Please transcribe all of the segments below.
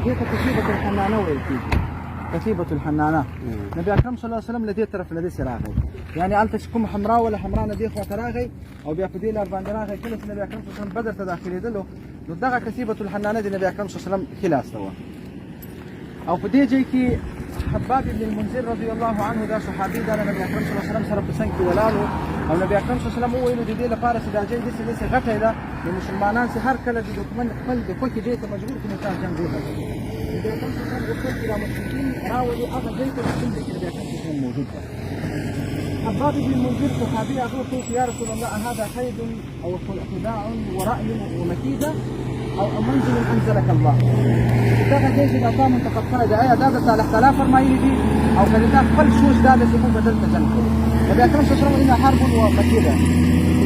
دې ته کتیبة الحنانه ویل کېږي. کتیبة الحنانه نبي اکرم صلی الله علیه وسلم له دې طرف له دې راغی، یعنې هلته چې کوم حمرا ولا حمرا نه دې خواته راغی او بیا په دې لار باندې راغی. کله چې نبي اکرم صلی الله علیه وسلم بدر ته داخلېدلو نو دغه کتیبة الحنانه د نبي اکرم صلی الله علیه وسلم ښي لاس ته وه. او په دې ځای کې حباب بن المنذر رضی الله عنه دا صحابي دا نبي اکرم صلی الله علیه وسلم سره په څنګ کې ولاړ و او نبي اکرم صلی الله علیه وسلم وویلو د دې لپاره چې دا ځای داسې غټی ده نو مسلمانان چې هر کله د دښمن خپل د خوښې ځای ته مجبور کړي نو تا جنګ وکړي. نبي اکرم صلی الله علیه وسلم غوښتل چې دا مشرکین راولي هغه ځای ته چې کوم ځای کې نبي اکرم صلی الله علیه وسلم موجود ده. حباب بن المنذر صحابي هغه ورته وویل یا رسول الله هذا قید او خداع ورأي ومكيده او منزل انزلك الله. دغه ځای چې دا تا منتخب کړی دی آیا دا درته الله تعالی فرمایلي دي او که دا خپل سوچ دا ده چې موږ به دلته جنګ کوو. نبي اکرم صلی الله علیه وسلم حرب ومکیده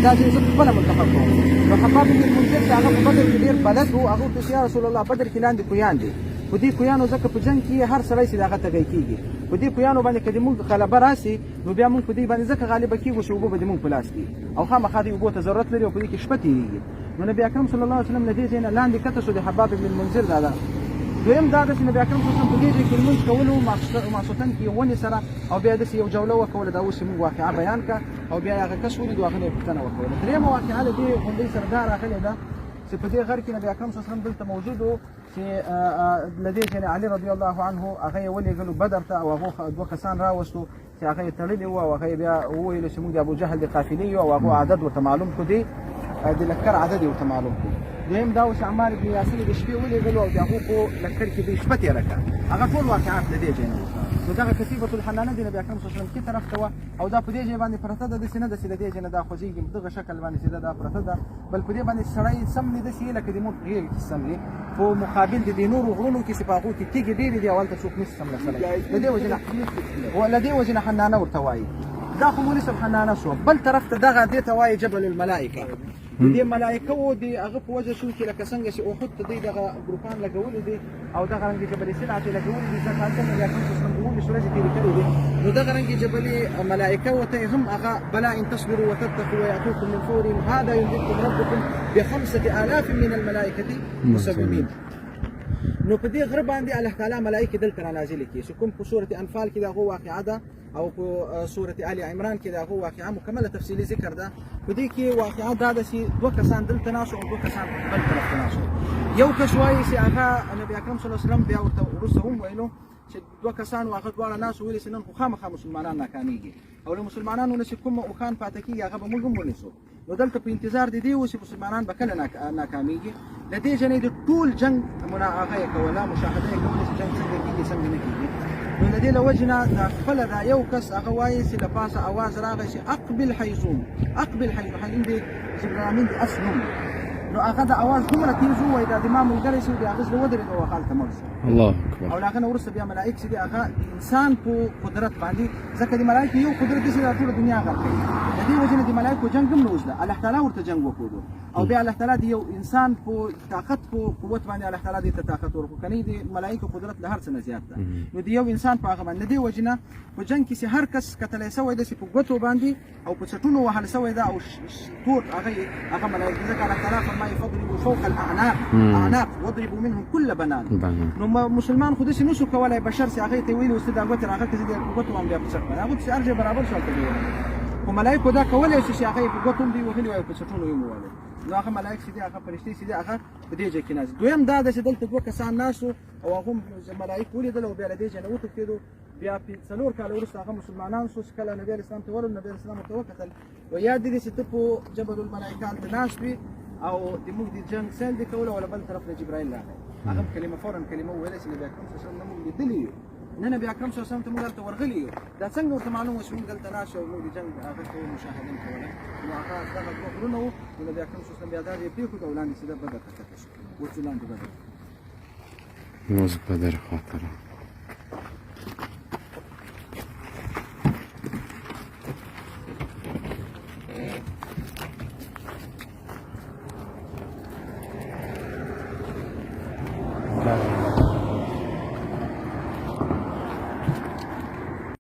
دا ځای زه خپله منتخب کوم. نو حباب بن المنذر چې هغه په بدر کې ډېر بلد و هغه ورته یا رسول الله بدر کې لاندې کویان دي په دې کویانو ځکه په جنګ کې هر سړی چې د هغه تږی کېږي په دې کویانو باندې که د موږ غلبه راسي نو بیا موږ په دې باندې ځکه غالبه کېږو چې اوبه به د موږ په لاس کې او خامخا دې اوبو ته ضرورت لري او په دې کې شپه تېرېږي. نو نبي اکرم صلی الله علیه وسلم له دې ځای نه لاندې کته شو د حباب بن المنذر دا ده. دویم دا ده چې نبي اکرم صلی الله علیه وسلم په دې ځای کې لمونځ کولو ماسوتن کې ونې سره او بیا داسې یو جوله وکوله دا اوس یې موږ واقعه بیان کړه او بیا هغه کس ولیدو هغه نه یې پوښتنه وکوله. درېیمه واقعه له دې غونډۍ سره دا راغلې ده چې په دې غر کې نبي اکرم صلی الله علیه وسلم دلته موجود و چې له دې ځای علي رضی الله عنه هغه یې ولېږلو بدر ته او هغو دوه کسان راوستو چې هغه یې تړلي وو او هغه یې بیا وویلو چې موږ د ابوجهل د قافلې یو او هغو عدد ورته معلوم کړو دی د لښکر عدد یې ورته معلوم کړو. دویم دا و چې عمار بن یاسر د شپې ولېږلو او د هغو په لښکر کې دوی شپه تېره کړه. هغه ټول واقعات له دې ځای نه نو دغه کتیبة الحنانه د نبي اکرم صلی الله علیه وسلم کې طرف ته وه او دا په دې ځای باندې پرته ده داسې نه ده چې د دې ځای نه دا خوځېږي په دغه شکل باندې چې دا پرته ده بل په دې باندې سړی سم نه داسې یې لکه د مونږ غېږ کې سم وي په مقابل د دې نورو غرونو کې چې په هغو کې تیږې ډېرې دي او هلته څوک نشي سملسلی د دې وجې نه حنانه ورته وایي. دا خو مولي صاحب حنانه شو. بل طرف ته دغه دې ته وایي جبل الملائکه. د دې ملائکه و د هغه په وجه شو چې لکه څنګه چې احد ته دوی دغه ګروپان لګولي دي او دغه رنګې جبل سلعة چې لګولي دي ځکه هلته نبي اکرم صلی الله علیه وسلم د اولس ورځې تېرې کړې دي نو دغه رنګې جبل ملائکه ورته هم هغه بلا ان تصبروا وتتقوا ويأتوكم من فورهم هذا يمددكم ربكم ب5000 من الملائکة مسومین. نو په دې غره باندې الله تعالی ملائکې دلته رانازلې کړي چې کوم په سورة انفال کې د هغو واقعه ده او په سورة آل عمران کې د هغو واقعه مکمله تفصیلي ذکر ده. په دې کې واقعه دا ده چې دوه کسان دلته ناست او دوه کسان بل طرف ته ناست. یو کس وایي چې هغه نبي اکرم صلی الله علیه وسلم بیا ورته وروسته هم ویلو چې دوه کسان و هغه دواړه ناست ویلي چې نن خو خامخا مسلمانان ناکامېږي او له مسلمانانو نه چې کوم اوښان پاته کېږي هغه به موږ هم ونیسو. نو دلته په انتظار د دې و چې مسلمانان به کله ناکامېږي. له دې ځای نه د ټول جنګ هغه یې کوله مشاهده یې کوله چې جنګ څنګه کېږي څنګه نه کېږي. نو له دې له وجې نه دا خپله دا یو کس هغه وایي چې له پاسه اواز راغی چې اقبل حیزوم اقبل حیزوم حیزوم د جبرامین د اس نوم نو هغه د اواز دومره تېز ووایي دا د ما ملګری چې د هغه زړه ودرېد او هغه هلته مړ شو. الله اکبر. او له هغه نه وروسته بیا ملایک چې دي هغه انسان په قدرت باندې ځکه د ملایکو یو قدرت دی چې دا ټوله دنیا غرق کوي. د دې وجې نه د ملایکو جنګ هم نه وزده الله تعالی ورته جنګ وکړو او بیا الله تعالی د یو انسان په طاقت په قوت باندې الله تعالی دې ته طاقت ورکړو که نه د ملایکو قدرت له هر څه نه زیات ده. نو د یو انسان په هغه باندې د دې وجې نه په جنګ کې چې هر کس کتلی سوی ده چې په ګوتو باندې او په چټونو وهل سوی ده او تور هغه ملایکې ځکه الله تعالی فرمایي فاضربوا فوق الاعناق واضربوا منهم كل بنان. نو مسلمان خو داسې نشو کولی بشر چې هغې ته یې ویلي اوس ته دا ګوتې هغه که زه د ګوتو باندې بیا په چټ باندې هغه چې هر ځای برابر شو هلته دې ووهلې خو ملایکو دا کولی شي چې هغه یې په ګوتو هم دې وهلي وای او په چټونو یې هم ووهلې. نو هغه ملایک چې دي هغه فرشتې چې دي هغه په دې ځای کې ناست. دویم دا ده چې دلته دوه کسان ناست وو او هغه هم ملایک ولیدل او بیا له دې ځای نه وتښتېدو. بیا 4 کاله وروسته هغه مسلمانان شو چې کله نبي علیه السلام ته ورغلل نبي علیه السلام ورته وکتل و یاد دي چې ته په جبل الملایکه هلته ناست وي او د موږ د جنګ سیل دې کوله او له بل طرف نه جبرایل راغی هغه کلمه فورا کلمه وویله چې نبي اکرم صلی الله علیه وسلم نه موږ لیدلي یو نه نبي اکرم صلی الله علیه وسلم ته موږ هلته ورغلي یو دا څنګه ورته معلوم وه چې موږ دلته ناست او موږ د جنګ هغه کوو مشاهده یې کوله. نو هغه دغه دوه غرونه وو نو نبي اکرم صلی الله علیه وسلم بیا دا یې پرېښود او لاندې سیده بدر ته کښته شو ورڅو لاندې بدر موږ بدر خاطره